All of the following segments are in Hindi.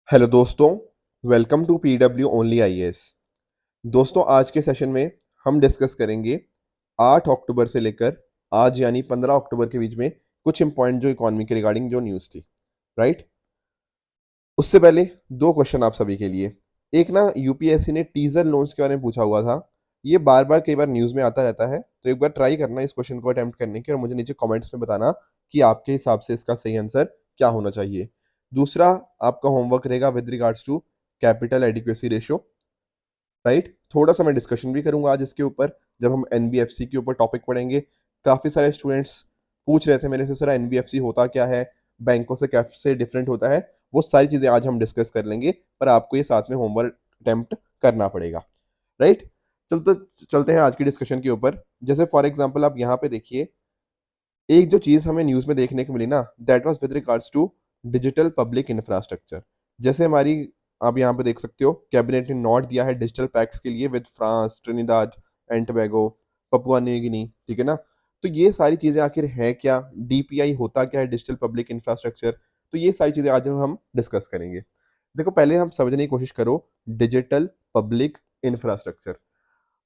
हेलो दोस्तों, welcome to PW only IAS. दोस्तों, आज के सेशन में हम डिस्कस करेंगे 8 अक्टूबर से लेकर आज यानी 15 अक्टूबर के बीच में कुछ इंपॉर्टेंट जो इकोनॉमी के रिगार्डिंग जो न्यूज़ थी, राइट। उससे पहले दो क्वेश्चन आप सभी के लिए। एक ना यूपीएससी ने टीजर लोन्स के बारे में पूछा हुआ था। ये बार बार कई बार न्यूज़ में आता रहता है, तो एक बार ट्राई करना इस क्वेश्चन को अटेम्प्ट करने की और मुझे नीचे कमेंट्स में बताना कि आपके हिसाब से इसका सही आंसर क्या होना चाहिए। दूसरा, आपका होमवर्क रहेगा with regards to capital adequacy ratio, right. थोड़ा सा मैं डिस्कशन भी करूंगा आज इसके ऊपर, जब हम एनबीएफसी के ऊपर टॉपिक पढ़ेंगे। काफ़ी सारे स्टूडेंट्स पूछ रहे थे मेरे से, सर एनबीएफसी होता क्या है, बैंकों से कैसे डिफरेंट होता है। वो सारी चीज़ें आज हम डिस्कस कर लेंगे, पर आपको ये साथ में होमवर्क अटेम्प्ट करना पड़ेगा, राइट। चलते चलते हैं आज की डिस्कशन के ऊपर। जैसे फॉर एग्जांपल आप यहाँ पे देखिए, एक जो चीज़ हमें न्यूज़ में देखने को मिली ना, that was with regards to digital public infrastructure. जैसे हमारी, आप यहाँ पे देख सकते हो, कैबिनेट ने नोट दिया है डिजिटल पैक्ट्स के लिए with France, Trinidad and Tobago, Papua New Guinea, ठीक है ना। तो ये सारी चीज़ें आखिर है क्या, डीपीआई होता क्या है, डिजिटल पब्लिक इंफ्रास्ट्रक्चर। तो ये सारी चीज़ें आज हम डिस्कस करेंगे। देखो, पहले हम समझने की कोशिश करो डिजिटल पब्लिक इंफ्रास्ट्रक्चर।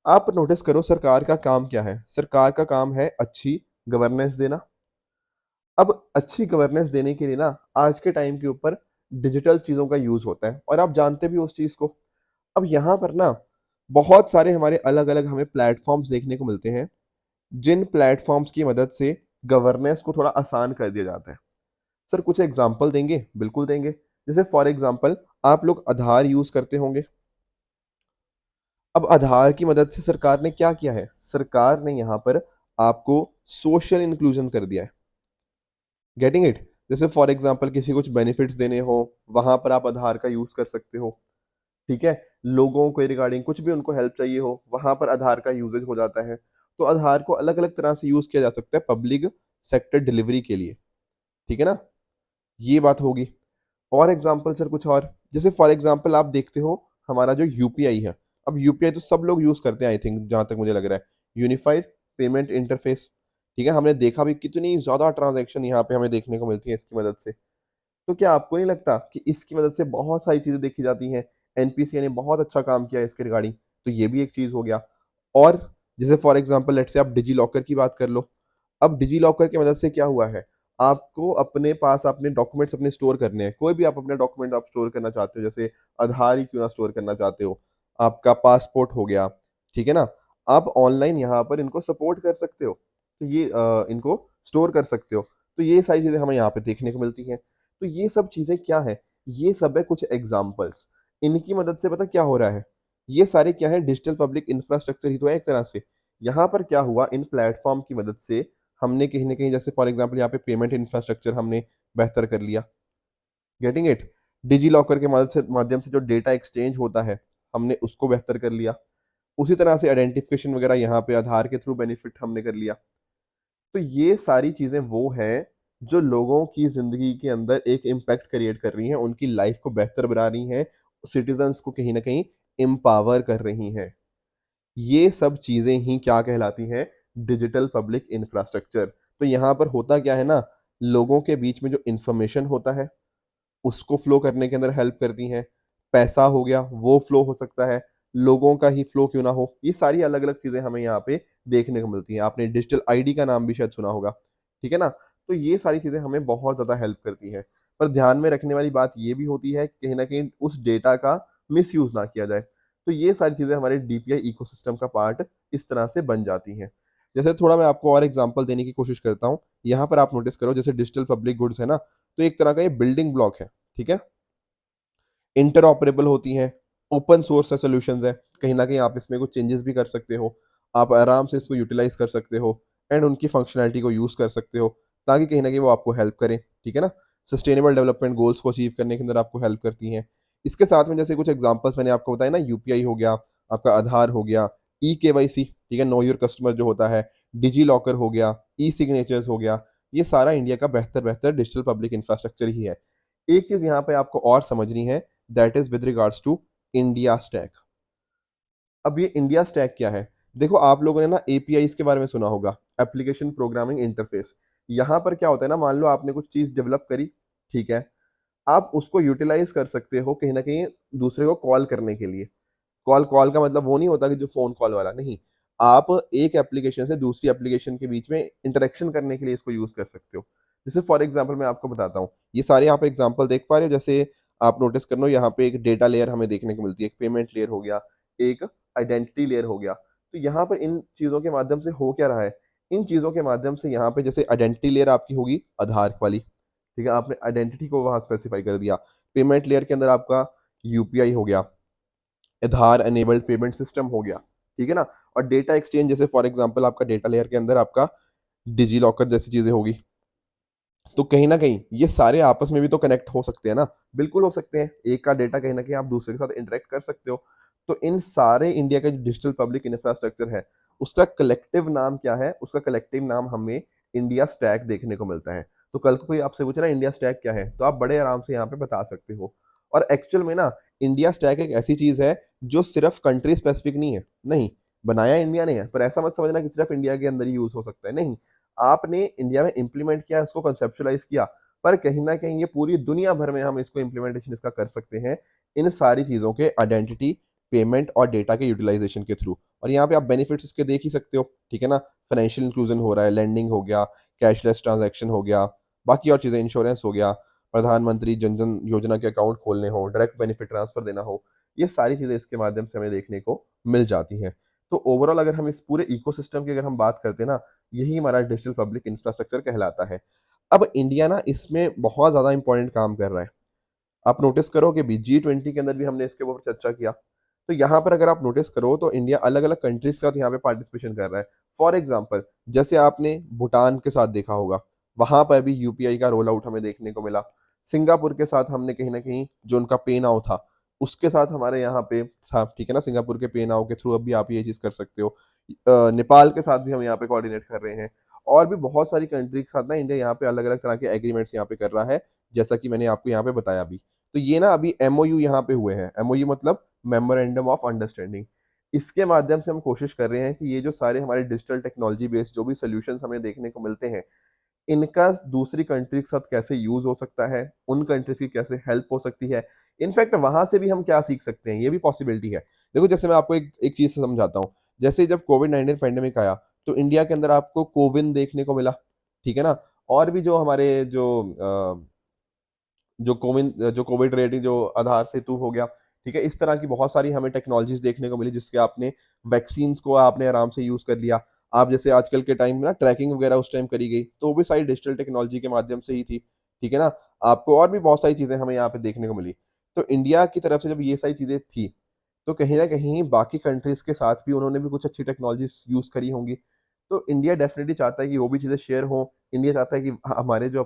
आप नोटिस करो सरकार का काम क्या है। सरकार का काम है अच्छी गवर्नेंस देना। अब अच्छी गवर्नेंस देने के लिए ना, आज के टाइम के ऊपर डिजिटल चीज़ों का यूज़ होता है और आप जानते भी हो उस चीज़ को। अब यहाँ पर ना बहुत सारे हमारे अलग-अलग हमें प्लेटफ़ॉर्म्स देखने को मिलते हैं, जिन प्लेटफ़ॉर्म्स की मदद से गवर्नेंस को थोड़ा आसान कर दिया जाता है। सर कुछ एग्ज़ाम्पल देंगे? बिल्कुल देंगे। जैसे फॉर एग्ज़ाम्पल आप लोग आधार यूज़ करते होंगे। अब आधार की मदद से सरकार ने क्या किया है? सरकार ने यहाँ पर आपको सोशल इंक्लूजन कर दिया है। Getting it? जैसे फॉर एग्जांपल किसी को कुछ बेनिफिट्स देने हो, वहाँ पर आप आधार का यूज़ कर सकते हो, ठीक है? लोगों को रिगार्डिंग कुछ भी उनको हेल्प चाहिए हो, वहाँ पर आधार का यूज़ेज हो जाता है। तो आधार को अलग-अलग तरह से यूज़ किया जा सकता है पब्लिक सेक्टर डिलीवरी के लिए, ठीक है ना? ये बात होगी। और एग्ज़ाम्पल सर कुछ और, जैसे फॉर एग्ज़ाम्पल आप देखते हो हमारा जो यूपीआई है। अब यूपीआई तो सब लोग यूज़ करते हैं आई थिंक, जहाँ तक मुझे लग रहा है। यूनिफाइड पेमेंट इंटरफ़ेस, ठीक है? हमने देखा भी कितनी ज़्यादा ट्रांज़ैक्शन यहाँ पे हमें देखने को मिलती है इसकी मदद से। तो क्या आपको नहीं लगता कि इसकी मदद से बहुत सारी चीज़ें देखी जाती हैं? एनपीसीआई ने बहुत अच्छा काम किया है इसके रिगार्डिंग, तो ये भी एक चीज़ हो गया। और जैसे फॉर एग्ज़ाम्पल लेट्स से आप डिजी लॉकर की बात कर लो। अब डिजी लॉकर की मदद से क्या हुआ है, आपको अपने पास अपने डॉक्यूमेंट्स अपने स्टोर करने हैं। कोई भी आप अपने डॉक्यूमेंट आप स्टोर करना चाहते हो, जैसे आधार ही क्यों ना स्टोर करना चाहते हो, आपका पासपोर्ट हो गया, ठीक है ना? आप ऑनलाइन यहाँ पर इनको सपोर्ट कर सकते हो। तो ये इनको स्टोर कर सकते हो। तो ये सारी चीज़ें हमें यहाँ पे देखने को मिलती हैं। तो ये सब चीज़ें क्या है? ये सब है कुछ एग्ज़ाम्पल्स। इनकी मदद से पता क्या हो रहा है? ये सारे क्या है, डिजिटल पब्लिक इंफ्रास्ट्रक्चर ही तो है एक तरह से। यहाँ पर क्या हुआ, इन प्लेटफ़ॉर्म की मदद से हमने कहीं न कहीं, जैसे फॉर एग्ज़ाम्पल यहाँ पे पेमेंट इंफ्रास्ट्रक्चर हमने बेहतर कर लिया। Getting it? डिजी लॉकर के माध्यम से जो डेटा एक्सचेंज होता है, हमने उसको बेहतर कर लिया। उसी तरह से आइडेंटिफ़िकेशन वगैरह यहाँ पे आधार के थ्रू बेनिफिट हमने कर लिया। तो ये सारी चीज़ें वो हैं, जो लोगों की ज़िंदगी के अंदर एक इम्पैक्ट क्रिएट कर रही हैं, उनकी लाइफ़ को बेहतर बना रही हैं, सिटीज़न्स को कहीं न कहीं एम्पावर कर रही हैं। ये सब चीज़ें ही क्या कहलाती हैं, डिजिटल पब्लिक इंफ्रास्ट्रक्चर। तो यहाँ पर होता क्या है ना, लोगों के बीच में जो इन्फॉर्मेशन होता है, उसको फ्लो करने के अंदर हेल्प करती हैं। पैसा हो गया, वो फ्लो हो सकता है, लोगों का ही फ्लो क्यों ना हो। ये सारी अलग-अलग चीज़ें हमें यहाँ पे देखने को मिलती हैं। आपने डिजिटल आईडी का नाम भी शायद सुना होगा, ठीक है ना? तो ये सारी चीज़ें हमें बहुत ज़्यादा हेल्प करती हैं। पर ध्यान में रखने वाली बात ये भी होती है कि कहीं न कहीं उस डेटा का मिसयूज़ ना किया जाए। तो ये सारी चीज़ें हमारे डीपीआई इकोसिस्टम का पार्ट इस तरह से बन जाती हैं। जैसे थोड़ा मैं आपको और एग्ज़ाम्पल देने की कोशिश करता हूँ। यहाँ पर आप नोटिस करो, जैसे डिजिटल पब्लिक गुड्स है ना, तो एक तरह का ये बिल्डिंग ब्लॉक है, ठीक है? इंटरऑपरेबल होती हैं, ओपन सोर्स सॉल्यूशंस हैं, कहीं न कहीं आप इसमें कुछ चेंजेस भी कर सकते हो। आप आराम से इसको यूटिलाइज़ कर सकते हो एंड उनकी फंक्शनैलिटी को यूज़ कर सकते हो, ताकि कहीं न कहीं वो आपको हेल्प करें, ठीक है ना? सस्टेनेबल डेवलपमेंट गोल्स को अचीव करने के अंदर आपको हेल्प करती हैं। इसके साथ में जैसे कुछ एग्ज़ाम्पल्स मैंने आपको बताया ना, यूपीआई हो गया, आपका आधार हो गया, ई-केवाईसी, ठीक है, नो योर कस्टमर जो होता है, डिजी लॉकर हो गया, ई-सिग्नेचर्स हो गया, ये सारा इंडिया का बेहतर-बेहतर डिजिटल पब्लिक इंफ्रास्ट्रक्चर ही है। एक चीज़ यहाँ पे आपको और समझनी है, that is with regards to India stack. अब ये इंडिया स्टैक क्या है? देखो, आप लोगों ने ना एपीआईज़ के बारे में सुना होगा, एप्लीकेशन प्रोग्रामिंग इंटरफेस। यहाँ पर क्या होता है ना, मान लो आपने कुछ चीज़ डेवलप करी, ठीक है? आप उसको यूटिलाइज कर सकते हो कहीं ना कहीं दूसरे को कॉल करने के लिए। कॉल कॉल का मतलब वो नहीं होता कि जो फोन कॉल वाला नहीं, आप एक एप्लीकेशन से दूसरी एप्लीकेशन के बीच में इंटरेक्शन करने के लिए इसको यूज कर सकते हो। जैसे फॉर एग्जांपल मैं आपको बताता हूँ, ये सारे आप एग्जांपल देख पा रहे हो। जैसे आप नोटिस कर लो, यहाँ पे एक डेटा लेयर हमें देखने को मिलती है, एक पेमेंट लेयर हो गया, एक आइडेंटिटी लेयर हो गया। तो यहाँ पर इन चीजों के माध्यम से हो क्या रहा है, इन चीजों के माध्यम से यहाँ पे जैसे आइडेंटिटी लेयर आपकी होगी आधार वाली, ठीक है, आपने आइडेंटिटी को वहां स्पेसिफाई कर दिया। पेमेंट लेयर के अंदर आपका यूपीआई हो गया, आधार एनेबल्ड पेमेंट सिस्टम हो गया, ठीक है ना। और डेटा एक्सचेंज, जैसे फॉर एग्जांपल आपका डेटा लेयर के अंदर आपका डिजी लॉकर जैसी चीजें होगी। तो कहीं ना कहीं ये सारे आपस में भी तो कनेक्ट हो सकते हैं ना, बिल्कुल हो सकते हैं। एक का डेटा कहीं ना कहीं आप दूसरे के साथ इंटरेक्ट कर सकते हो। तो इन सारे इंडिया का जो डिजिटल पब्लिक इंफ्रास्ट्रक्चर है, उसका कलेक्टिव नाम क्या है, उसका कलेक्टिव नाम हमें इंडिया स्टैक देखने को मिलता है। तो कल को कोई आपसे पूछे ना इंडिया स्टैक क्या है, तो आप बड़े आराम से यहाँ पे बता सकते हो। और एक्चुअल में ना, इंडिया स्टैक एक ऐसी चीज है जो सिर्फ कंट्री स्पेसिफिक नहीं है, नहीं, बनाया इंडिया ने है, पर ऐसा मत समझना कि सिर्फ इंडिया के अंदर ही यूज हो सकता है, नहीं। आपने इंडिया में इंप्लीमेंट किया, उसको कंसेप्चुलाइज किया, पर कहीं ना कहीं ये पूरी दुनिया भर में हम इसको इम्प्लीमेंटेशन इसका कर सकते हैं, इन सारी चीज़ों के आइडेंटिटी, पेमेंट और डेटा के यूटिलाइजेशन के थ्रू। और यहाँ पे आप बेनिफिट्स इसके देख ही सकते हो, ठीक है ना। फाइनेंशियल इंक्लूजन हो रहा है, लैंडिंग हो गया, कैशलेस ट्रांजैक्शन हो गया, बाकी और चीज़ें, इंश्योरेंस हो गया, प्रधानमंत्री जन जन योजना के अकाउंट खोलने हो, डायरेक्ट बेनिफिट ट्रांसफर देना हो, ये सारी चीज़ें इसके माध्यम से हमें देखने को मिल जाती हैं। तो ओवरऑल अगर हम इस पूरे इकोसिस्टम की अगर हम बात करते हैं ना, यही हमारा डिजिटल पब्लिक इंफ्रास्ट्रक्चर कहलाता है। अब इंडिया ना इसमें बहुत ज़्यादा इंपॉर्टेंट काम कर रहा है। आप नोटिस करो कि G20 के अंदर भी हमने इसके ऊपर चर्चा किया। तो यहाँ पर अगर आप नोटिस करो तो इंडिया अलग-अलग कंट्रीज़ के साथ यहाँ पे पार्टिसिपेशन कर रहा है। फॉर एग्ज़ाम्पल, जैसे आपने भूटान के साथ देखा होगा, वहाँ पर भी यूपीआई का रोल आउट हमें देखने को मिला। सिंगापुर के साथ हमने कहीं न कहीं जो उनका पे नाउ था, उसके साथ हमारे यहाँ पे था, ठीक है ना? सिंगापुर के पे नाउ के थ्रू अब भी आप ये चीज़ कर सकते हो। नेपाल के साथ भी हम यहाँ पे कोऑर्डिनेट कर रहे हैं, और भी बहुत सारी कंट्री के साथ ना इंडिया यहाँ पे अलग-अलग तरह के एग्रीमेंट्स यहाँ पे कर रहा है, जैसा कि मैंने आपको यहाँ पे बताया भी। तो ये ना अभी एमओयू यहाँ पे हुए हैं, एमओयू मतलब मेमोरेंडम ऑफ अंडरस्टैंडिंग। इसके माध्यम से हम कोशिश कर रहे हैं कि ये जो सारे हमारे डिजिटल टेक्नोलॉजी बेस्ड जो भी सॉल्यूशंस हमें देखने को मिलते हैं, इनका दूसरी कंट्री के साथ कैसे यूज हो सकता है, उन कंट्रीज की कैसे हेल्प हो सकती है, इनफैक्ट वहां से भी हम क्या सीख सकते हैं, ये भी पॉसिबिलिटी है। देखो, जैसे मैं आपको एक चीज समझाता हूँ। जैसे जब कोविड-19 पैंडेमिक आया, तो इंडिया के अंदर आपको कोविन देखने को मिला, ठीक है ना। और भी जो हमारे जो कोविड रेटिंग, जो आधार सेतु हो गया, ठीक है, इस तरह की बहुत सारी हमें टेक्नोलॉजीज देखने को मिली, जिसके आपने वैक्सीन्स को आपने आराम से यूज कर लिया। आप जैसे आजकल के टाइम में ना ट्रैकिंग वगैरह उस टाइम करी गई, तो वो भी सारी डिजिटल टेक्नोलॉजी के माध्यम से ही थी, ठीक है ना। आपको और भी बहुत सारी चीजें हमें यहाँ पे देखने को मिली। तो इंडिया की तरफ से जब ये सारी चीजें थी, तो कहीं ना कहीं बाकी कंट्रीज के साथ भी उन्होंने भी कुछ अच्छी टेक्नोलॉजीज यूज करी होंगी। तो इंडिया डेफिनेटली चाहता है कि वो भी चीजें शेयर हों। इंडिया चाहता है कि हमारे जो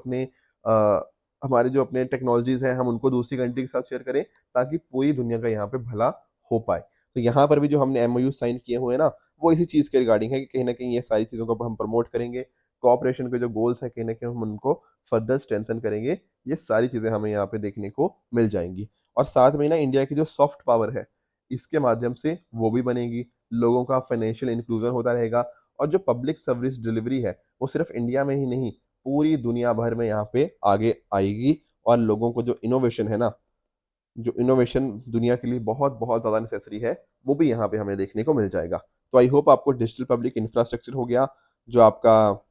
अपने टेक्नोलॉजीज हैं, हम उनको दूसरी कंट्री के साथ शेयर करें, ताकि पूरी दुनिया का यहाँ पे भला हो पाए। तो यहाँ पर भी जो हमने एमओयू साइन किए हुए हैं ना, वो इसी चीज़ के रिगार्डिंग है कि कहीं ना कहीं ये सारी चीज़ों को हम प्रमोट करेंगे। कोऑपरेशन के जो गोल्स हैं, कहीं ना कहीं हम उनको फर्दर स्ट्रेंथन करेंगे। ये सारी चीज़ें हमें यहाँ पे देखने को मिल जाएंगी। और साथ में ना इंडिया की जो सॉफ्ट पावर है, इसके माध्यम से वो भी बनेगी, लोगों का फाइनेंशियल इंक्लूजन होता रहेगा। और जो पब्लिक सर्विस डिलीवरी है, वो सिर्फ इंडिया में ही नहीं, पूरी दुनिया भर में यहाँ पे आगे आएगी। और लोगों को जो इनोवेशन है ना, जो इनोवेशन दुनिया के लिए बहुत बहुत ज़्यादा नेसेसरी है, वो भी यहाँ पे हमें देखने को मिल जाएगा। तो आई होप आपको डिजिटल पब्लिक इंफ्रास्ट्रक्चर हो गया, जो आपका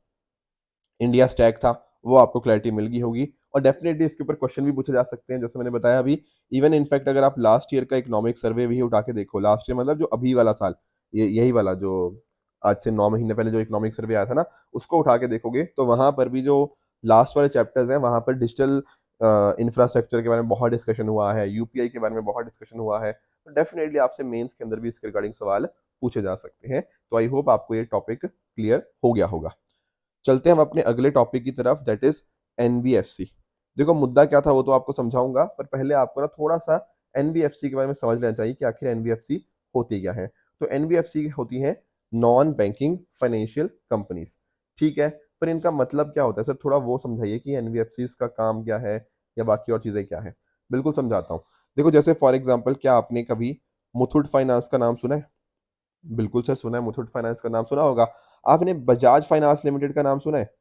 इंडिया स्टैक था, वो आपको क्लैरिटी मिल गई होगी। और डेफिनेटली इसके ऊपर क्वेश्चन भी पूछे जा सकते हैं, जैसे मैंने बताया अभी। इवन इनफैक्ट अगर आप लास्ट ईयर का इकोनॉमिक सर्वे भी उठा के देखो, लास्ट ईयर मतलब जो अभी वाला साल, ये यही वाला जो आज से 9 महीने पहले जो इकोनॉमिक सर्वे आया था ना, उसको उठा के देखोगे, तो वहां पर भी जो लास्ट वाले चैप्टर्स हैं, वहां पर डिजिटल इंफ्रास्ट्रक्चर के बारे में बहुत डिस्कशन हुआ है, यूपीआई के बारे में बहुत डिस्कशन हुआ है। तो डेफिनेटली आपसे मेंस के अंदर भी इसके रिगार्डिंग सवाल पूछे जा सकते हैं। तो आई होप आपको ये टॉपिक क्लियर हो गया होगा। चलते हैं हम अपने अगले टॉपिक की तरफ, दैट इज एनबीएफसी। देखो, मुद्दा क्या था वो तो आपको समझाऊंगा, पर पहले आपको ना थोड़ा सा एनबीएफसी के बारे में समझ लेना चाहिए कि आखिर एनबीएफसी होती क्या है। तो एनबीएफसी होती है नॉन बैंकिंग फाइनेंशियल कंपनीज, ठीक है। पर इनका मतलब क्या होता है सर, थोड़ा वो समझाइए कि एनबीएफसी का काम क्या है, या बाकी और चीजें क्या है। बिल्कुल समझाता हूँ। देखो, जैसे फॉर एग्जाम्पल, क्या आपने कभी मुथूट फाइनेंस का नाम सुना है? बिल्कुल सर, सुना है, मुथूट फाइनेंस का नाम सुना होगा। आपने बजाज फाइनेंस लिमिटेड का नाम सुना है?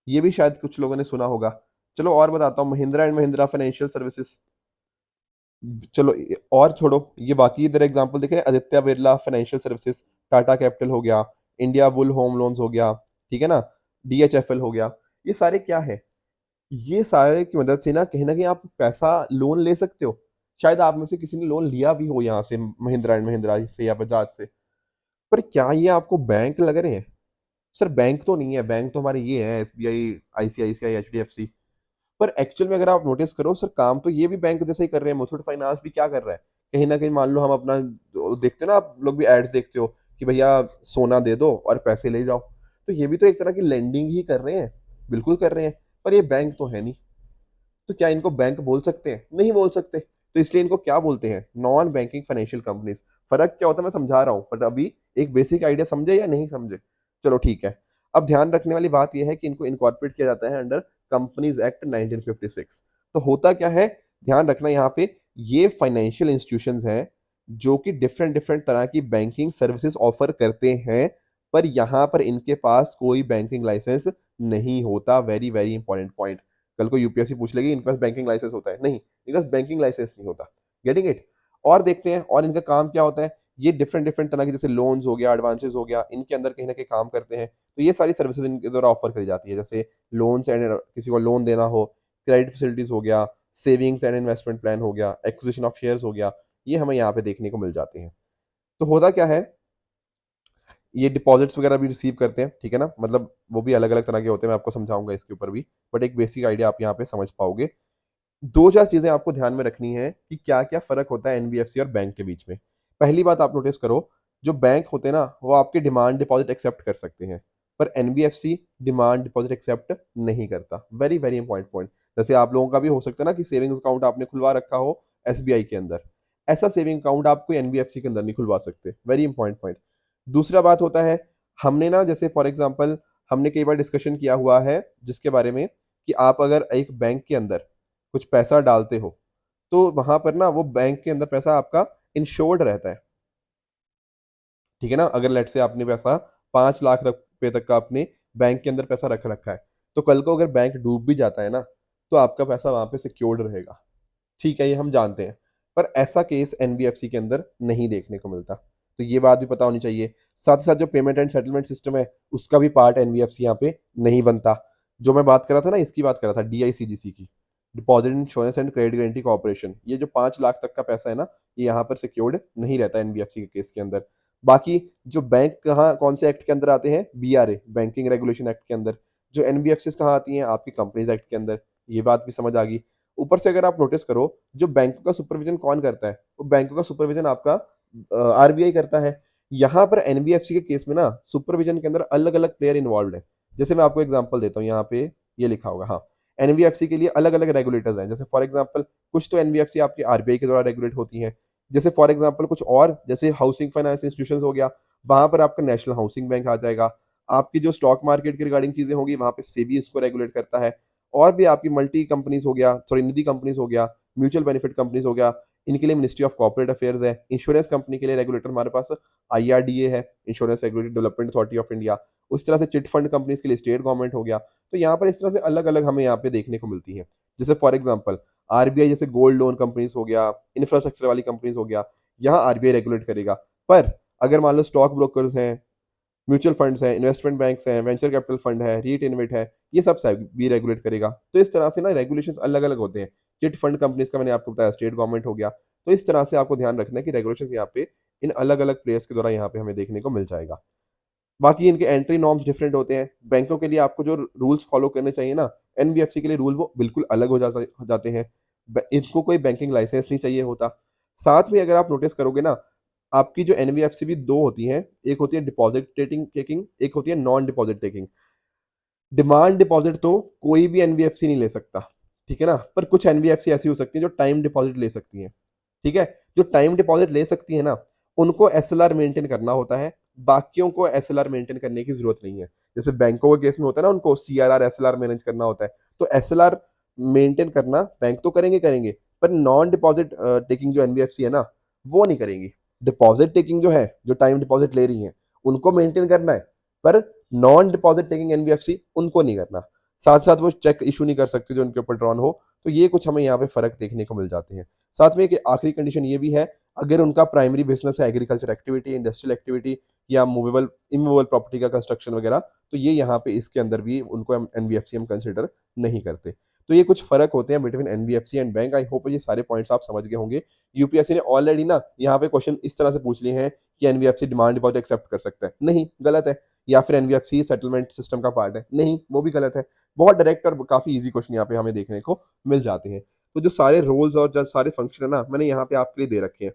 ये भी शायद कुछ लोगों ने सुना होगा। चलो और बताता हूँ, Mahindra and Mahindra financial services. चलो और छोड़ो, ये बाकी इधर एग्जांपल देख रहे हैं, Aditya Birla financial services, Tata capital हो गया, इंडिया बुल होम लोन्स हो गया, ठीक है ना, डीएचएफएल हो गया। ये सारे क्या है, ये सारे की मदद से ना कहीं आप पैसा लोन ले सकते हो। शायद आप में से किसी ने लोन लिया भी हो यहाँ से महिंद्रा एंड महिंद्रा से या बजाज से। पर क्या ये आपको बैंक लग रहे हैं? सर बैंक तो नहीं है, बैंक तो हमारे ये है एसबीआई, आईसीआईसीआई, एचडीएफसी। पर एक्चुअल में अगर आप नोटिस करो सर, काम तो ये भी बैंक जैसे ही कर रहे हैं। मुथूट फाइनेंस भी क्या कर रहा है, कहीं ना कहीं मान लो हम अपना देखते हो ना, आप लोग भी एड्स देखते हो कि भैया सोना दे दो और पैसे ले जाओ, तो ये भी तो एक तरह की लेंडिंग ही कर रहे हैं, बिल्कुल कर रहे हैं। पर ये बैंक तो है नहीं, तो क्या इनको बैंक बोल सकते हैं? नहीं बोल सकते। तो इसलिए इनको क्या बोलते हैं, नॉन बैंकिंग फाइनेंशियल कंपनीज। फर्क क्या होता है मैं समझा रहा हूं, पर अभी एक बेसिक आइडिया समझे या नहीं समझे? चलो ठीक है। अब ध्यान रखने वाली बात यह है कि इनको इनकॉर्पोरेट किया जाता है अंडर कंपनीज एक्ट 1956। तो होता क्या है, ध्यान रखना यहाँ पे, ये फाइनेंशियल इंस्टीट्यूशंस हैं जो कि डिफरेंट डिफरेंट तरह की बैंकिंग सर्विसेज ऑफर करते हैं, पर यहाँ पर इनके पास कोई बैंकिंग लाइसेंस नहीं होता। Very very important point. कल को यूपीएससी पूछ लेगी इनके पास बैंकिंग लाइसेंस होता है, नहीं, इनके पास बैंकिंग लाइसेंस नहीं होता। Getting it? और देखते हैं और इनका काम क्या होता है। ये डिफरेंट डिफरेंट तरह के जैसे लोन्स हो गया, एडवांसेस हो गया, इनके अंदर कहीं ना कहीं काम करते हैं। तो ये सारी सर्विसेज इनके द्वारा ऑफर करी जाती है, जैसे लोन्स एंड किसी को लोन देना हो, क्रेडिट फैसिलिटीज हो गया, सेविंग्स एंड इन्वेस्टमेंट प्लान हो गया, एक्विजिशन ऑफ शेयर्स हो गया, ये हमें यहाँ पे देखने को मिल जाते हैं। तो होता क्या है, ये डिपॉजिट्स वगैरह भी रिसीव करते हैं, ठीक है ना, मतलब वो भी अलग अलग तरह के होते हैं, मैं आपको समझाऊंगा इसके ऊपर भी, बट एक बेसिक आइडिया आप यहाँ पे समझ पाओगे। दो चार चीजें आपको ध्यान में रखनी है कि क्या क्या फर्क होता है एनबीएफसी और बैंक के बीच में। पहली बात आप नोटिस करो, जो बैंक होते हैं ना वो आपके डिमांड डिपॉजिट एक्सेप्ट कर सकते हैं, पर एनबीएफसी डिमांड डिपॉजिट एक्सेप्ट नहीं करता। Very very important point. जैसे आप लोगों का भी हो सकता है ना कि सेविंग्स अकाउंट आपने खुलवा रखा हो एसबीआई के अंदर, ऐसा सेविंग अकाउंट आप कोई एनबीएफसी के अंदर नहीं खुलवा सकते। Very important point. दूसरा बात होता है, हमने ना जैसे फॉर एग्जांपल हमने कई बार डिस्कशन किया हुआ है जिसके बारे में कि आप अगर एक बैंक के अंदर कुछ पैसा डालते हो, तो वहां पर ना वो बैंक के अंदर पैसा आपका इंश्योर्ड रहता है, ठीक है ना। अगर लेट से आपने पैसा 5 लाख रुपए तक का अपने बैंक के अंदर पैसा रख रखा है, तो कल को अगर बैंक डूब भी जाता है ना, तो आपका पैसा वहां पे सिक्योर्ड रहेगा। ठीक है, ये हम जानते हैं, पर ऐसा केस एनबीएफसी के अंदर नहीं देखने को मिलता। तो ये बात भी पता होनी चाहिए। साथ ही साथ जो पेमेंट एंड सेटलमेंट सिस्टम है, उसका भी पार्ट एनबीएफसी यहाँ पे नहीं बनता। जो मैं बात कर रहा था ना, इसकी बात कर रहा था डीआईसीजीसी की, deposit insurance and credit guarantee corporation, ये जो 5 लाख तक का पैसा है ना, ये यहाँ पर सिक्योर्ड नहीं रहता एनबीएफसी के केस के अंदर। बाकी जो बैंक कहाँ कौन से एक्ट के अंदर आते हैं, बीआरए, बैंकिंग रेगुलेशन एक्ट के अंदर। जो एनबीएफसी कहाँ आती हैं, आपकी कंपनीज एक्ट के अंदर। ये बात भी समझ आ गई। ऊपर से अगर आप नोटिस करो, जो बैंकों का सुपरविजन कौन करता है, वो बैंकों का सुपरविजन आपका आरबीआई करता है। यहाँ पर एनबीएफसी के केस में ना सुपरविजन के अंदर अलग अलग प्लेयर इन्वॉल्व है। जैसे मैं आपको एग्जांपल देता हूँ, यहाँ पे ये लिखा होगा, हाँ, एनबीएफसी के लिए अलग अलग रेगुलेटर्स हैं। जैसे फॉर एग्जांपल कुछ तो एनबीएफसी आपकी आरबीआई के द्वारा रेगुलेट होती हैं। जैसे फॉर एग्जांपल कुछ और, जैसे हाउसिंग फाइनेंस इंस्टीट्यूशन हो गया, वहां पर आपका नेशनल हाउसिंग बैंक आ जाएगा। आपकी जो स्टॉक मार्केट की रिगार्डिंग चीजें होंगी, वहां पे सेबी इसको रेगुलेट करता है। और भी आपकी मल्टी कंपनीज हो गया, सॉरी निधि कंपनीज हो गया, म्यूचुअल बेनिफिट कंपनीज हो गया, इनके लिए मिनिस्ट्री ऑफ कॉर्पोरेट अफेयर्स है। इंश्योरेंस कंपनी के लिए रेगुलेटर हमारे पास आईआरडीए है, insurance regulatory development authority of India. उस तरह से चिट फंड कंपनीज के लिए स्टेट गवर्नमेंट हो गया। तो यहाँ पर इस तरह से अलग अलग हमें यहाँ पे देखने को मिलती है। जैसे फॉर एग्जाम्पल आरबीआई जैसे गोल्ड लोन कंपनीज हो गया, इंफ्रास्ट्रक्चर वाली कंपनीज हो गया, यहाँ आरबीआई रेगुलेट करेगा। पर अगर मान लो स्टॉक ब्रोकर्स हैं, म्यूचुअल फंड्स हैं, इन्वेस्टमेंट बैंक्स हैं, वेंचर कैपिटल फंड है, रीट इन्वेट है, ये सब भी रेगुलेट करेगा। तो इस तरह से ना रेगुलेशंस अलग अलग होते हैं। चिट फंड कंपनीज का मैंने आपको बताया स्टेट गवर्नमेंट हो गया। तो इस तरह से आपको ध्यान रखना है कि रेगुलेशंस यहाँ पे इन अलग अलग प्लेयर्स के द्वारा यहाँ पे हमें देखने को मिल जाएगा। बाकी इनके एंट्री नॉर्म्स डिफरेंट होते हैं। बैंकों के लिए आपको जो रूल्स फॉलो करने चाहिए ना, एनबीएफसी के लिए रूल वो बिल्कुल अलग हो जाते हैं। इनको कोई बैंकिंग लाइसेंस नहीं चाहिए होता। साथ में अगर आप नोटिस करोगे ना, आपकी जो एनबीएफसी भी दो होती हैं, एक होती है डिपॉजिट टेकिंग, एक होती है non deposit taking. Demand deposit तो कोई भी एनबीएफसी नहीं ले सकता, ठीक है ना, पर कुछ एनबीएफसी ऐसी हो सकती है जो टाइम डिपॉजिट ले सकती हैं। ठीक है, जो टाइम डिपॉजिट ले सकती है ना, उनको एसएलआर मेंटेन करना होता है। बाकियों को एसएलआर मेंटेन करने की जरूरत नहीं है। जैसे बैंकों के केस में होता है ना, उनको सीआरआर एसएलआर मैनेज करना होता है। तो एसएलआर मेंटेन करना बैंक तो करेंगे करेंगे, पर नॉन डिपॉजिट टेकिंग जो एनबीएफसी है ना, वो नहीं करेंगी। डिपॉजिट टेकिंग जो है, जो टाइम डिपॉजिट ले रही है, उनको मेंटेन करना है, पर नॉन डिपॉजिट टेकिंग एनबीएफसी उनको नहीं करना। साथ साथ वो चेक इशू नहीं कर सकते जो उनके ऊपर ड्रॉन हो। तो ये कुछ हमें यहाँ पे फ़र्क देखने को मिल जाते हैं। साथ में एक आखिरी कंडीशन ये भी है, अगर उनका प्राइमरी बिज़नेस है एग्रीकल्चर एक्टिविटी, इंडस्ट्रियल एक्टिविटी या मूवेबल इमूवेबल प्रॉपर्टी का कंस्ट्रक्शन वगैरह, तो ये यहाँ पे इसके अंदर भी उनको हम एनबीएफसी हम कंसिडर नहीं करते। तो ये कुछ फ़र्क होते हैं between NBFC and bank. I hope ये सारे पॉइंट्स आप समझ गए होंगे। यूपीएससी ने ऑलरेडी ना यहाँ पे क्वेश्चन इस तरह से पूछ लिए हैं कि एनबीएफसी डिमांड डिपॉज़िट एक्सेप्ट कर सकता है, नहीं, गलत है। या फिर एनबीएफसी सेटलमेंट सिस्टम का पार्ट है, नहीं, वो भी गलत है। बहुत डायरेक्ट और काफ़ी ईज़ी क्वेश्चन यहाँ पे हमें देखने को मिल जाते हैं। तो जो सारे रोल्स और जो सारे फंक्शन है ना, मैंने यहाँ पे आपके लिए दे रखे हैं।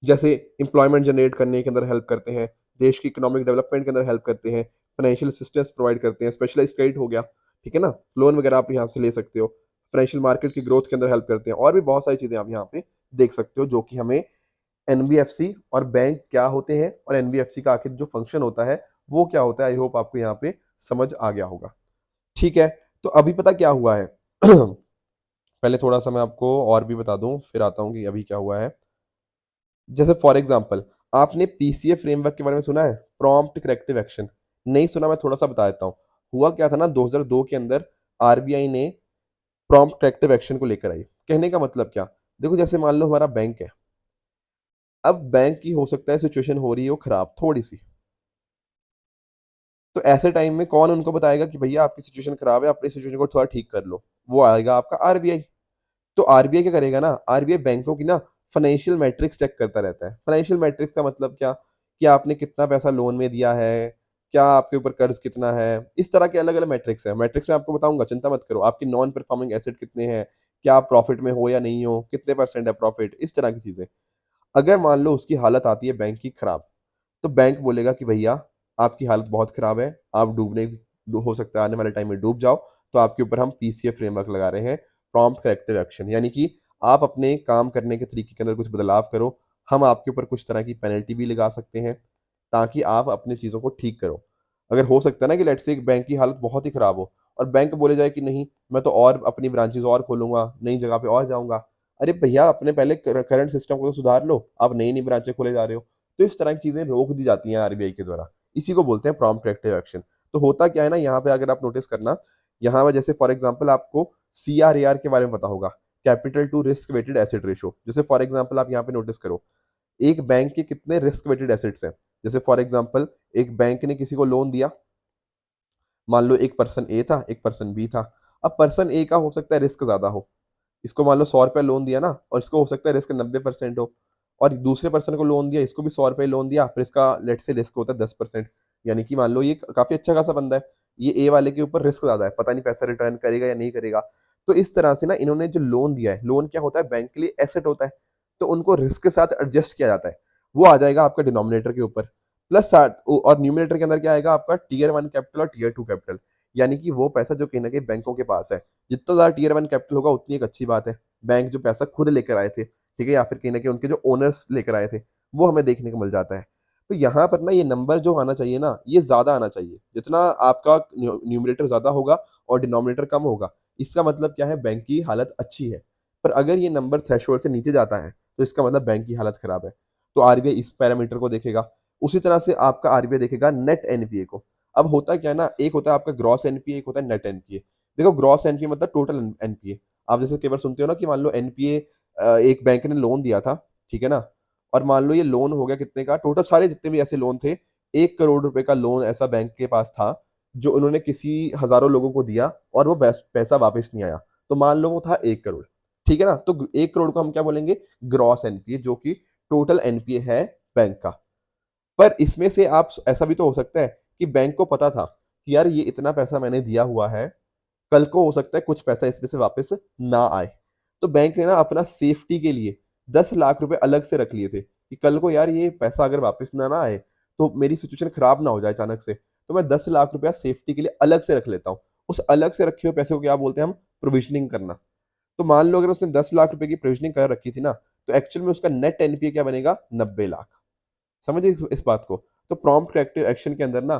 जैसे एम्प्लॉयमेंट जनरेट करने के अंदर हेल्प करते हैं, देश की इकोनॉमिक डेवलपमेंट के अंदर हेल्प करते हैं, फाइनेंशियल असिस्टेंस प्रोवाइड करते हैं, स्पेशलाइज़्ड क्रेडिट हो गया, ठीक है ना? लोन वगैरह आप यहाँ से ले सकते हो, फाइनेंशियल मार्केट की ग्रोथ के अंदर हेल्प करते हैं, और भी बहुत सारी चीज़ें आप यहाँ पे देख सकते हो जो कि हमें एनबीएफसी और बैंक क्या होते हैं और एनबीएफसी का आखिर जो फंक्शन होता है, वो क्या होता है। आई होप आपको यहाँ पे समझ आ गया होगा। ठीक है, तो अभी पता क्या हुआ है? पहले थोड़ा-सा मैं आपको और भी बता दूँ, फिर आता हूँ कि अभी क्या हुआ है। जैसे फॉर एग्ज़ाम्पल आपने पीसीए फ्रेमवर्क के बारे में सुना है? Prompt corrective action. नहीं सुना, मैं थोड़ा-सा बता देता हूँ। हुआ क्या था ना, 2002 के अंदर आरबीआई ने प्रॉम्प्ट करेक्टिव एक्शन को लेकर आई। कहने का मतलब क्या? देखो, जैसे मान लो हमारा बैंक है। अब बैंक की हो सकता है सिचुएशन हो रही हो खराब थोड़ी-सी। तो ऐसे टाइम में कौन उनको बताएगा कि भैया आपकी सिचुएशन खराब है, अपनी सिचुएशन को थोड़ा ठीक कर लो? वो आएगा आपका आरबीआई। तो आरबीआई क्या करेगा ना, आरबीआई बैंकों की ना फाइनेंशियल मैट्रिक्स चेक करता रहता है। फाइनेंशियल मैट्रिक्स का मतलब क्या? कि आपने कितना पैसा लोन में दिया है, क्या आपके ऊपर कर्ज कितना है, इस तरह के अलग-अलग मैट्रिक्स हैं। मैट्रिक्स मैं आपको बताऊँगा, चिंता मत करो। आपकी नॉन परफॉर्मिंग एसेट कितने हैं, क्या आप प्रॉफिट में हो या नहीं हो, कितने परसेंट है प्रॉफिट, इस तरह की चीज़ें। अगर मान लो उसकी हालत आती है बैंक की खराब, तो बैंक बोलेगा कि भैया आपकी हालत बहुत खराब है, आप हो सकता है आने वाले टाइम में डूब जाओ, तो आपके ऊपर हम पीसीए फ्रेमवर्क लगा रहे हैं, प्रॉम्प्ट करेक्टिव एक्शन, यानी कि आप अपने काम करने के तरीके के अंदर कुछ बदलाव करो, हम आपके ऊपर कुछ तरह की पेनल्टी भी लगा सकते हैं, ताकि आप अपनी चीज़ों को ठीक करो। अगर हो सकता है ना कि लेट्स से एक बैंक की हालत बहुत ही खराब हो और बैंक बोले जाए कि नहीं, मैं तो और अपनी ब्रांचेज़ और खोलूँगा, नई जगह पे और जाऊँगा। अरे भैया, अपने पहले करंट सिस्टम को तो सुधार लो, आप नई-नई ब्रांचें खोले जा रहे हो। तो इस तरह की चीज़ें रोक दी जाती हैं आरबीआई के द्वारा। इसी को बोलते हैं प्रॉम्प्ट करेक्टिव एक्शन। तो होता क्या है ना, यहाँ पे अगर आप नोटिस करना, यहाँ पे जैसे फॉर एग्ज़ाम्पल आपको सीआरएआर के बारे में पता होगा, capital to risk weighted asset ratio. जैसे फॉर एग्ज़ाम्पल आप यहाँ पे नोटिस करो, एक बैंक के कितने रिस्क वेटेड एसेट्स हैं। जैसे फॉर एग्ज़ाम्पल एक बैंक ने किसी को लोन दिया, मान लो एक पर्सन ए था, एक पर्सन बी था। अब पर्सन ए का हो सकता है रिस्क ज़्यादा हो, इसको मान लो ₹100 लोन दिया ना, और इसको हो सकता है रिस्क 90% हो, और दूसरे पर्सन को लोन दिया, इसको भी ₹100 लोन दिया, फिर इसका लेट्स से रिस्क होता है 10%। यानी कि मान लो ये काफ़ी अच्छा खासा बंदा है, ये ए वाले के ऊपर रिस्क ज़्यादा है, पता नहीं पैसा रिटर्न करेगा या नहीं करेगा। तो इस तरह से ना इन्होंने जो लोन दिया है, लोन क्या होता है, बैंक के लिए एसेट होता है, तो उनको रिस्क के साथ एडजस्ट किया जाता है। वो आ जाएगा आपका डिनोमिनेटर के ऊपर, प्लस साथ और न्यूमरेटर के अंदर क्या आएगा आपका टियर 1 कैपिटल और टियर 2 कैपिटल। यानी कि वो पैसा जो कहीं न कहीं बैंकों के पास है। जितना ज़्यादा टियर 1 कैपिटल होगा उतनी एक अच्छी बात है। बैंक जो पैसा खुद लेकर आए थे, ठीक है? या फिर कहीं न कहीं उनके जो ओनर्स लेकर आए थे, वो हमें देखने को मिल जाता है। तो यहाँ पर ना ये नंबर जो आना चाहिए ना, ये ज़्यादा आना चाहिए। जितना आपका न्यूमरेटर ज़्यादा होगा और डिनोमिनेटर कम होगा, इसका मतलब क्या है, बैंक की हालत अच्छी है। पर अगर ये नंबर थ्रेशोल्ड से नीचे जाता है, तो इसका मतलब बैंक की हालत खराब है। तो आरबीआई इस पैरामीटर को देखेगा। उसी तरह से आपका आरबीआई देखेगा नेट एनपीए को। अब होता क्या है ना, एक होता है आपका ग्रॉस एनपीए, एक होता है नेट एनपीए। देखो, ग्रॉस एनपीए मतलब टोटल एनपीए। आप जैसे कई बार सुनते हो ना कि मान लो एनपीए, एक बैंक ने लोन दिया था, ठीक है ना? और मान लो ये लोन हो गया कितने का, टोटल सारे जितने भी ऐसे लोन थे, 1 करोड़ रुपए का लोन ऐसा बैंक के पास था, जो उन्होंने किसी हज़ारों लोगों को दिया और वो पैसा वापस नहीं आया। तो मान लो वो था 1 करोड़, ठीक है ना? तो 1 करोड़ को हम क्या बोलेंगे? ग्रॉस एनपीए, जो कि टोटल एनपीए है बैंक का। पर इसमें से आप ऐसा भी तो हो सकता है कि बैंक को पता था कि यार ये इतना पैसा मैंने दिया हुआ है, कल को हो सकता है कुछ पैसा इसमें से वापस ना आए। तो बैंक ने ना अपना सेफ्टी के लिए 10 लाख रुपए अलग से रख लिए थे कि कल को यार ये पैसा अगर वापस ना आए, तो मेरी सिचुएशन खराब ना हो जाए अचानक से। तो मैं 10 लाख रुपया सेफ्टी के लिए अलग से रख लेता हूँ। उस अलग से रखे हुए पैसे को क्या बोलते हैं हम? प्रोविज़निंग करना। तो मान लो अगर उसने 10 लाख रुपए की प्रोविज़निंग कर रखी थी ना, तो एक्चुअल में उसका नेट एनपीए क्या बनेगा? 90 लाख। समझे इस बात को? तो प्रॉम्प्ट करेक्टिव एक्शन के अंदर ना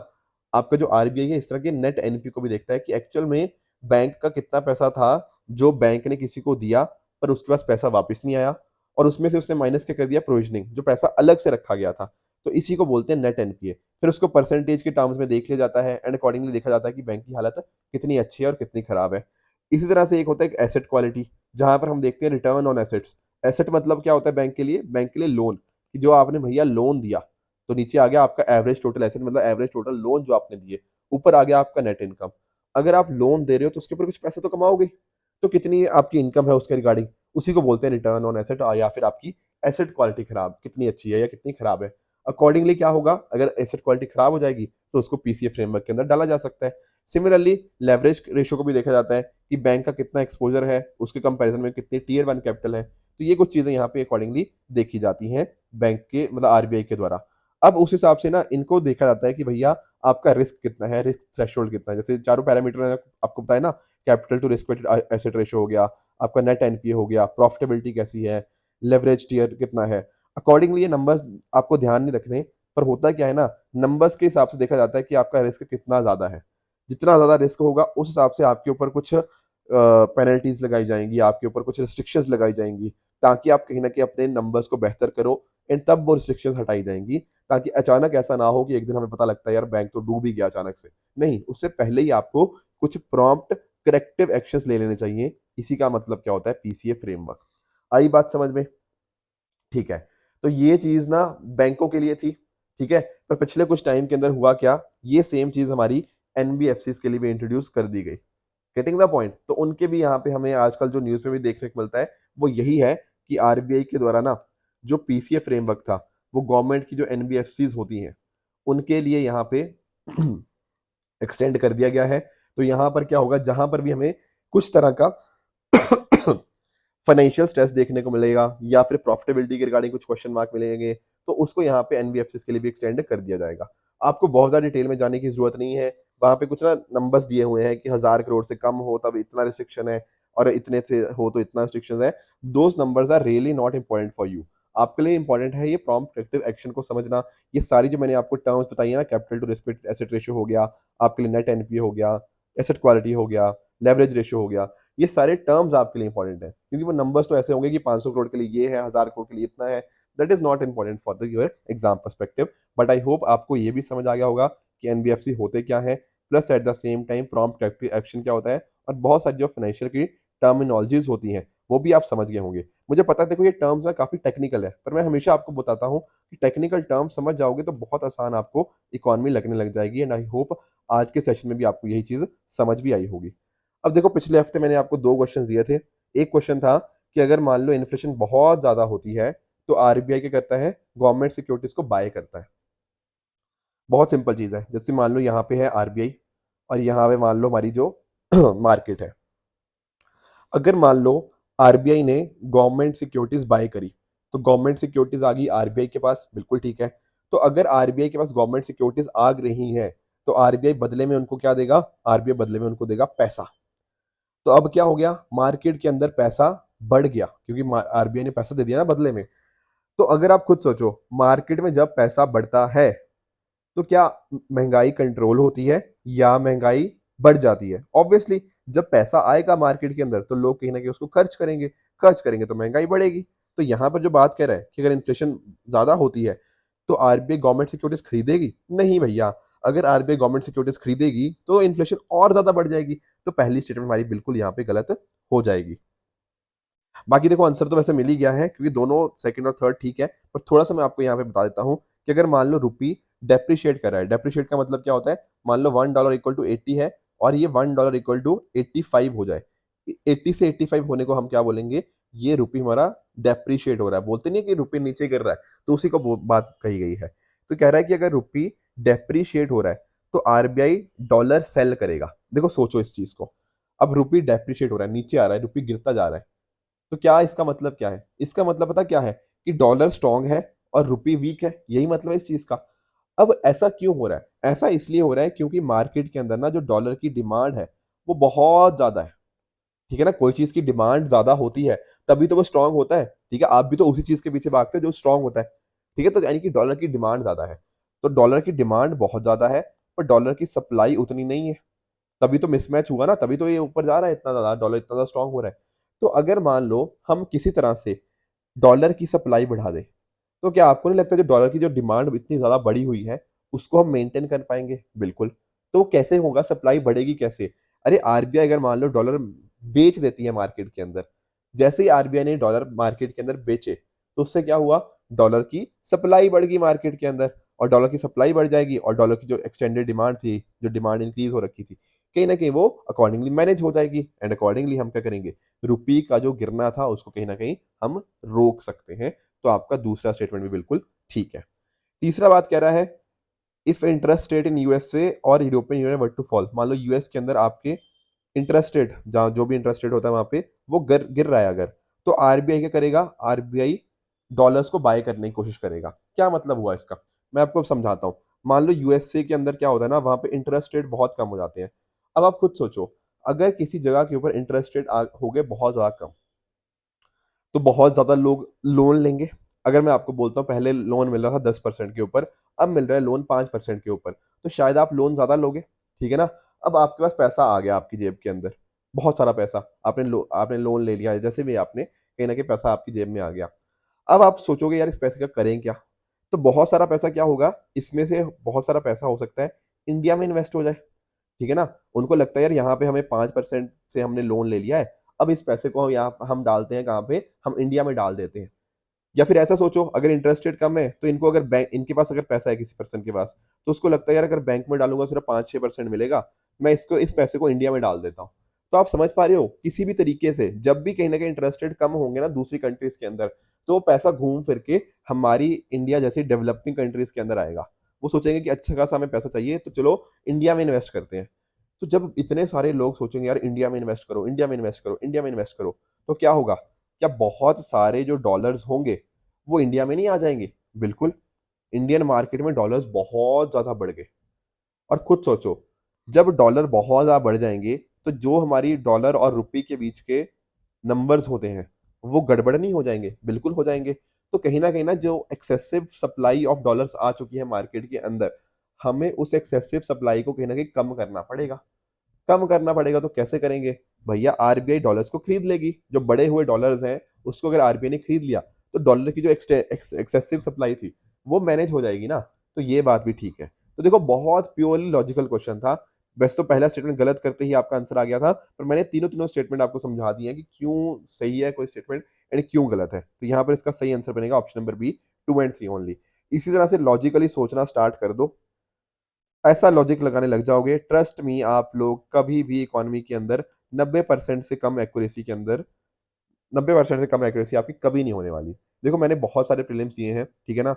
आपका जो आरबीआई है, इस तरह के नेट एनपी को भी देखता है कि एक्चुअल में बैंक का कितना पैसा था जो बैंक ने किसी को दिया, पर उसके पास पैसा वापस नहीं आया, और उसमें से उसने माइनस क्या कर दिया? प्रोविजनिंग, जो पैसा अलग से रखा गया था। तो इसी को बोलते हैं नेट एनपीए। फिर उसको परसेंटेज के टर्म्स में देख लिया जाता है एंड अकॉर्डिंगली देखा जाता है कि बैंक की हालत कितनी अच्छी है और कितनी खराब है। इसी तरह से एक होता है एक एसेट क्वालिटी, जहां पर हम देखते हैं रिटर्न ऑन एसेट्स। एसेट मतलब क्या होता है बैंक के लिए? बैंक के लिए लोन, कि जो आपने भैया लोन दिया, तो नीचे आ गया आपका एवरेज टोटल एसेट, मतलब एवरेज टोटल लोन जो आपने दिए, ऊपर आ गया आपका नेट इनकम। अगर आप लोन दे रहे हो तो उसके ऊपर कुछ पैसे तो कमाओगे, तो कितनी आपकी इनकम है उसके रिगार्डिंग, उसी को बोलते हैं रिटर्न ऑन एसेट, या फिर आपकी एसेट क्वालिटी खराब कितनी अच्छी है या कितनी खराब है। अकॉर्डिंगली क्या होगा, अगर एसेट क्वालिटी खराब हो जाएगी तो उसको पीसीए फ्रेमवर्क के अंदर डाला जा सकता है। सिमिलरली लेवरेज रेशियो को भी देखा जाता है कि बैंक का कितना एक्सपोजर है, उसके कंपैरिजन में कितनी टीयर वन कैपिटल है। तो ये कुछ चीजें यहाँ पे अकॉर्डिंगली देखी जाती हैं बैंक के, मतलब आरबीआई के द्वारा। अब उस हिसाब से ना इनको देखा जाता है कि भैया आपका रिस्क कितना है, रिस्क थ्रेशोल्ड कितना है। जैसे चारों पैरामीटर मैंने आपको बताया ना, capital to risk weighted asset ratio हो गया, आपका नेट एनपीए हो गया, प्रॉफिटेबिलिटी कैसी है, लेवरेज टियर कितना है। अकॉर्डिंगली ये नंबर्स आपको ध्यान नहीं रखने, पर होता क्या है ना, नंबर्स के हिसाब से देखा जाता है कि आपका रिस्क कितना ज्यादा है। जितना ज्यादा रिस्क होगा उस हिसाब से आपके ऊपर कुछ पेनल्टीज लगाई जाएंगी, आपके ऊपर कुछ रिस्ट्रिक्शंस लगाई जाएंगी, ताकि आप कहीं ना कहीं अपने नंबर्स को बेहतर करो। एंड तब वो रिस्ट्रिक्शंस हटाई जाएंगी, ताकि अचानक ऐसा ना हो कि एक दिन हमें पता लगता है यार बैंक तो डूब ही गया अचानक से। नहीं, उससे पहले ही आपको कुछ प्रॉम्प्ट करेक्टिव एक्शंस ले लेने चाहिए। इसी का मतलब क्या होता है, पीसीए फ्रेमवर्क। आई बात समझ में? ठीक है। तो ये चीज ना बैंकों के लिए थी, ठीक है। पर पिछले कुछ टाइम के अंदर हुआ क्या, ये सेम चीज हमारी एनबीएफसी के लिए भी इंट्रोड्यूस कर दी गई। Getting the point? तो उनके भी यहाँ पे हमें आजकल जो न्यूज में भी देखने को मिलता है वो यही है कि आरबीआई के द्वारा ना जो पीसीए फ्रेमवर्क था, वो गवर्नमेंट की जो एनबीएफसी होती हैं उनके लिए यहाँ पे एक्सटेंड कर दिया गया है। तो यहाँ पर क्या होगा, जहां पर भी हमें कुछ तरह का फाइनेंशियल स्ट्रेस देखने को मिलेगा या फिर प्रॉफिटेबिलिटी के रिगार्डिंग कुछ क्वेश्चन मार्क मिलेंगे, तो उसको यहाँ पे एनबीएफसी के लिए भी एक्सटेंड कर दिया जाएगा। आपको बहुत ज्यादा डिटेल में जाने की जरूरत नहीं है। वहां पे कुछ ना नंबर्स दिए हुए हैं कि 1000 करोड़ से कम हो तब इतना रिस्ट्रिक्शन है, और इतने से हो तो इतना रिस्ट्रिक्शन है। Those numbers are really not important for you. आपके लिए इंपॉर्टेंट है ये प्रॉम्प्ट करेक्टिव एक्शन को समझना। ये सारी जो मैंने आपको टर्म्स बताई है ना, capital to risk weighted asset ratio हो गया, आपके लिए नेट एनपीए हो गया, एसेट क्वालिटी हो गया, लेवरेज रेशियो हो गया, ये सारे टर्म्स आपके लिए इंपॉर्टेंट है, क्योंकि वो नंबर्स तो ऐसे होंगे कि 500 करोड़ के लिए ये है, 1000 करोड़ के लिए इतना है। That is not important for the your exam perspective. But I hope आपको ये भी समझ आ गया होगा कि एनबीएफसी होते क्या है, plus at the same time prompt action क्या होता है, और बहुत सारी जो फाइनेंशियल की टर्मिनोलॉजीज होती हैं वो भी आप समझ गए होंगे। मुझे पता है, देखो ये टर्म्स ना काफी टेक्निकल है, पर मैं हमेशा आपको बताता हूँ कि टेक्निकल टर्म्स समझ जाओगे तो बहुत आसान आपको इकोनॉमी लगने लग जाएगी। एंड आई होप आज के सेशन में भी आपको यही चीज समझ भी आई होगी। अब देखो, पिछले हफ्ते मैंने आपको दो क्वेश्चन दिए थे। एक क्वेश्चन था कि अगर मान लो इन्फ्लेशन बहुत ज्यादा होती है तो आरबीआई क्या करता है, गवर्नमेंट सिक्योरिटीज को बाय करता है। बहुत सिंपल चीज है, जैसे मान लो यहाँ पे है आरबीआई और यहाँ पे मान लो हमारी जो मार्केट है। अगर मान लो आरबीआई ने गवर्नमेंट सिक्योरिटीज बाय करी, तो गवर्नमेंट सिक्योरिटीज आ गई आरबीआई के पास, बिल्कुल ठीक है। तो अगर आरबीआई के पास गवर्नमेंट सिक्योरिटीज आ रही है तो आरबीआई बदले में उनको क्या देगा, आरबीआई बदले में उनको देगा पैसा। तो अब क्या हो गया, मार्केट के अंदर पैसा बढ़ गया, क्योंकि आरबीआई ने पैसा दे दिया ना बदले में। तो अगर आप खुद सोचो, मार्केट में जब पैसा बढ़ता है तो क्या महंगाई कंट्रोल होती है या महंगाई बढ़ जाती है? ऑब्वियसली जब पैसा आएगा मार्केट के अंदर तो लोग कहीं ना कहीं उसको खर्च करेंगे, खर्च करेंगे तो महंगाई बढ़ेगी। तो यहाँ पर जो बात कह रहा है कि अगर इन्फ्लेशन ज्यादा होती है तो आरबीआई गवर्नमेंट सिक्योरिटीज खरीदेगी? नहीं भैया, अगर आरबीआई गवर्नमेंट सिक्योरिटीज खरीदेगी तो इन्फ्लेशन और ज्यादा बढ़ जाएगी। तो पहली स्टेटमेंट हमारी बिल्कुल यहाँ पे गलत हो जाएगी। बाकी देखो, आंसर तो वैसे मिल ही गया है, क्योंकि दोनों सेकंड और थर्ड ठीक है। पर थोड़ा सा मैं आपको यहाँ पे बता देता हूँ कि अगर मान लो रुपी डेप्रिशिएट कर रहा है, डेप्रिशिएट का मतलब क्या होता है, मान लो $1 इक्वल टू 80 है और ये $1 इक्वल टू 85 हो जाए। 80 से 85 होने को हम क्या बोलेंगे, ये रुपी हमारा डेप्रिशिएट हो रहा है। बोलते नहीं है कि रुपये नीचे गिर रहा है, तो उसी को बात कही गई है। तो कह रहा है कि अगर रुपी डेप्रिशिएट हो रहा है तो आरबीआई डॉलर सेल करेगा। देखो सोचो इस चीज को, अब रुपी डेप्रिशिएट हो रहा है, नीचे आ रहा है, रुपी गिरता जा रहा है। तो क्या इसका मतलब क्या है, इसका मतलब पता क्या है, कि डॉलर स्ट्रांग है और रुपी वीक है, यही मतलब है इस चीज का। अब ऐसा क्यों हो रहा है, ऐसा इसलिए हो रहा है क्योंकि मार्केट के अंदर ना जो डॉलर की डिमांड है वो बहुत ज्यादा है। ठीक है ना, कोई चीज की डिमांड ज्यादा होती है तभी तो वो स्ट्रांग होता है। ठीक है, आप भी तो उसी चीज के पीछे भागते हो जो स्ट्रांग होता है। ठीक है, तो यानी कि डॉलर की डिमांड ज्यादा है। तो डॉलर की डिमांड बहुत ज्यादा है, पर डॉलर की सप्लाई उतनी नहीं है। तभी तो मिसमैच हुआ ना, तभी तो ये ऊपर जा रहा है इतना ज्यादा, डॉलर इतना ज्यादा स्ट्रांग हो रहा है। तो अगर मान लो हम किसी तरह से डॉलर की सप्लाई बढ़ा दें, तो क्या आपको नहीं लगता जो डॉलर की जो डिमांड इतनी ज़्यादा बढ़ी हुई है, उसको हम मेंटेन कर पाएँगे? बिल्कुल। तो वो कैसे होगा, सप्लाई बढ़ेगी कैसे? अरे आरबीआई अगर मान लो डॉलर बेच देती है मार्केट के अंदर, जैसे ही आरबीआई ने डॉलर मार्केट के अंदर बेचे, तो उससे क्या हुआ? डॉलर की सप्लाई बढ़ गई मार्केट के अंदर, और डॉलर की सप्लाई बढ़ जाएगी और डॉलर की जो एक्सटेंडेड डिमांड थी, जो डिमांड इंक्रीज़ हो रखी थी, कहीं न कहीं वो अकॉर्डिंगली मैनेज हो जाएगी, एंड अकॉर्डिंगली हम क्या करेंगे? रुपये का जो गिरना था उसको कहीं न कहीं हम रोक सकते हैं। तो आपका दूसरा स्टेटमेंट भी बिल्कुल ठीक है। तीसरा बात कह रहा है, if interest rate in USA और European union were to fall, मान लो यूएस के अंदर आपके इंटरेस्ट रेट, जहाँ जो भी इंटरेस्ट रेट होता है वहाँ पे वो गिर गिर रहा है अगर, तो आरबीआई क्या करेगा? आरबीआई डॉलर्स को बाय करने की कोशिश करेगा। क्या मतलब हुआ इसका? मैं आपको अब समझाता हूँ। मान लो यूएसए के अंदर क्या होता है ना, वहाँ पे इंटरेस्ट रेट बहुत कम हो जाते हैं। अब आप खुद सोचो, अगर किसी जगह के ऊपर इंटरेस्ट रेट हो गए बहुत ज़्यादा कम, तो बहुत ज़्यादा लोग लोन लेंगे। अगर मैं आपको बोलता हूँ पहले लोन मिल रहा था 10% के ऊपर, अब मिल रहा है लोन 5% के ऊपर, तो शायद आप लोन ज़्यादा लोगे, ठीक है ना? अब आपके पास पैसा आ गया आपकी जेब के अंदर, बहुत सारा पैसा, आपने लोन ले लिया, जैसे भी आपने कहीं न कहीं पैसा आपकी जेब में आ गया। अब आप सोचोगे यार इस पैसे का करें क्या? तो बहुत सारा पैसा क्या होगा, इसमें से बहुत सारा पैसा हो सकता है इंडिया में इन्वेस्ट हो जाए। ठीक है ना? उनको लगता है यार यहाँ पे हमें 5% से हमने लोन ले लिया है, अब इस पैसे को यहाँ हम डालते हैं कहाँ पे? हम इंडिया में डाल देते हैं। या फिर ऐसा सोचो, अगर इंटरेस्ट रेट कम है तो इनको अगर बैंक इनके पास अगर पैसा है किसी पर्सन के पास, तो उसको लगता है यार अगर बैंक में डालूँगा सिर्फ 5-6% मिलेगा, मैं इसको इस पैसे को इंडिया में डाल देता हूँ। तो आप समझ पा रहे हो, किसी भी तरीके से जब भी कहीं न कहीं इंटरेस्ट रेट कम होंगे ना दूसरी कंट्रीज़ के अंदर, तो वो पैसा घूम फिर के हमारी इंडिया जैसी डेवलपिंग कंट्रीज़ के अंदर आएगा। वो सोचेंगे कि अच्छा खासा हमें पैसा चाहिए, तो चलो इंडिया में इन्वेस्ट करते हैं। तो जब इतने सारे लोग सोचेंगे यार इंडिया में इन्वेस्ट करो, इंडिया में इन्वेस्ट करो, इंडिया में इन्वेस्ट करो, तो क्या होगा? क्या बहुत सारे जो डॉलर्स होंगे, वो इंडिया में नहीं आ जाएँगे? बिल्कुल, इंडियन मार्केट में डॉलर्स बहुत ज़्यादा बढ़ गए। और खुद सोचो, जब डॉलर बहुत ज़्यादा बढ़ जाएँगे, तो जो हमारी डॉलर और रुपए के बीच के नंबर्स होते हैं, वो गड़बड़ नहीं हो जाएँगे? बिल्कुल हो जाएँगे। तो कहीं न कहीं ना जो एक्सेसिव सप्लाई ऑफ डॉलर्स आ चुकी है मार्केट के अंदर, हमें उस एक्सेसिव सप्लाई को कहीं न कहीं कम करना पड़ेगा। कम करना पड़ेगा तो कैसे करेंगे? भैया आरबीआई डॉलर्स को खरीद लेगी। जो बढ़े हुए डॉलर्स हैं, उसको अगर आरबीआई ने खरीद लिया, तो डॉलर की जो एक्सेसिव सप्लाई थी, वो मैनेज हो जाएगी ना। तो ये बात भी ठीक है। तो देखो बहुत प्योरली लॉजिकल क्वेश्चन था। वैसे तो पहला स्टेटमेंट गलत करते ही आपका आंसर आ गया था, पर मैंने तीनों-तीनों स्टेटमेंट आपको समझा दिए हैं कि क्यों सही है कोई स्टेटमेंट एंड क्यों गलत है। तो यहाँ पर इसका सही आंसर बनेगा option number B, 2 and 3 only. इसी तरह से लॉजिकली सोचना स्टार्ट कर दो। ऐसा लॉजिक लगाने लग जाओगे, ट्रस्ट मी आप लोग कभी भी इकोनॉमी के अंदर 90% से कम एक्यूरेसी के अंदर 90% से कम एक्यूरेसी आपकी कभी नहीं होने वाली। देखो मैंने बहुत सारे प्रीलिम्स दिए हैं, ठीक है ना?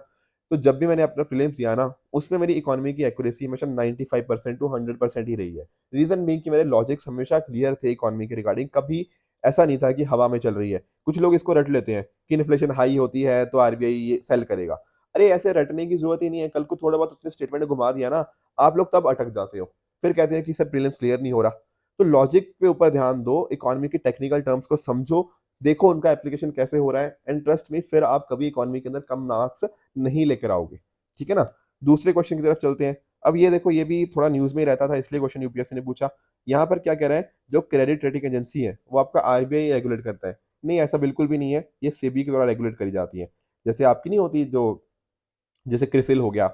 तो जब भी मैंने अपना प्रीलिम्स दिया ना, उसमें मेरी इकोनॉमी की एक्यूरेसी हमेशा 95% टू 100% ही रही है। रीज़न बीइंग कि मेरे लॉजिक्स हमेशा क्लियर थे इकोनॉमी के रिगार्डिंग, कभी ऐसा नहीं था कि हवा में चल रही है। कुछ लोग इसको रट लेते हैं कि इन्फ्लेशन हाई होती है तो आरबीआई ये सेल करेगा। अरे ऐसे रटने की ज़रूरत ही नहीं है, कल को थोड़ा बहुत उसने स्टेटमेंट घुमा दिया ना, आप लोग तब अटक जाते हो। फिर कहते हैं कि सर प्रीलिम्स क्लियर नहीं हो रहा। तो लॉजिक पे ऊपर ध्यान दो, इकोनॉमी के टेक्निकल टर्म्स को समझो, देखो उनका एप्लीकेशन कैसे हो रहा है, एंड ट्रस्ट मी फिर आप कभी इकोनॉमी के अंदर कम मार्क्स नहीं लेकर आओगे। ठीक है ना? दूसरे क्वेश्चन की तरफ चलते हैं। अब ये देखो, ये भी थोड़ा न्यूज़ में ही रहता था इसलिए क्वेश्चन यूपीएससी ने पूछा। यहाँ पर क्या कह रहा है, जो क्रेडिट रेटिंग एजेंसी है, वो आपका आरबीआई रेगुलेट करता है। नहीं, ऐसा बिल्कुल भी नहीं है, ये सेबी के द्वारा रेगुलेट करी जाती है। जैसे आपकी नहीं होती जो, जैसे क्रिसिल हो गया,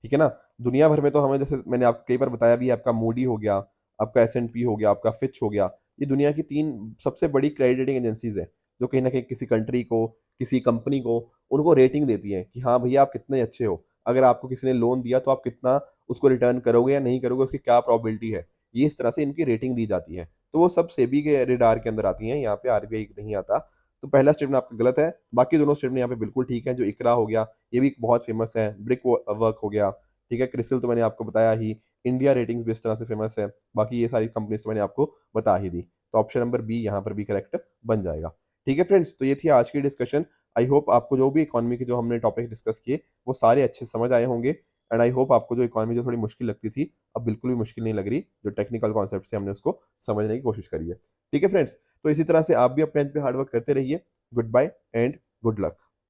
ठीक है ना? दुनिया भर में तो हमें, जैसे मैंने आपको कई बार बताया भी है, आपका मूडी हो गया, आपका एस&पी हो गया, आपका फिच हो गया। ये दुनिया की 3 सबसे बड़ी क्रेडिट रेटिंग एजेंसीज़ हैं, जो कहीं न कहीं किसी कंट्री को, किसी कंपनी को, उनको रेटिंग देती हैं कि हाँ भैया आप कितने अच्छे हो। अगर आपको किसी ने लोन दिया तो आप कितना उसको रिटर्न करोगे या नहीं करोगे, उसकी क्या प्रोबेबिलिटी है। ये इस तरह से इनकी रेटिंग दी जाती है। तो वो सब सेबी के रडार के अंदर आती हैं, यहाँ पे आरबीआई नहीं आता। तो पहला स्टेटमेंट आपका गलत है, बाकी दोनों स्टेटमेंट यहाँ पे बिल्कुल ठीक है। जो इकरा हो गया, ये भी बहुत फेमस है, ब्रिक वर्क हो गया, ठीक है, क्रिसिल तो मैंने आपको बताया ही, इंडिया रेटिंग्स भी इस तरह से फेमस है, बाकी ये सारी कंपनीज तो मैंने आपको बता ही दी। तो ऑप्शन नंबर बी यहाँ पर भी करेक्ट बन जाएगा। ठीक है फ्रेंड्स, तो ये थी आज की डिस्कशन। आई होप आपको जो भी इकोनॉमी के जो हमने टॉपिक डिस्कस किए, वो सारे अच्छे समझ आए होंगे, एंड आई होप आपको जो इकोनॉमी जो थोड़ी मुश्किल लगती थी, अब बिल्कुल भी मुश्किल नहीं लग रही। जो टेक्निकल कॉन्सेप्ट से हमने उसको समझने की कोशिश करी है। ठीक है फ्रेंड्स, तो इसी तरह से आप भी अपने एंड पे हार्ड वर्क करते रहिए। Good bye and good luck.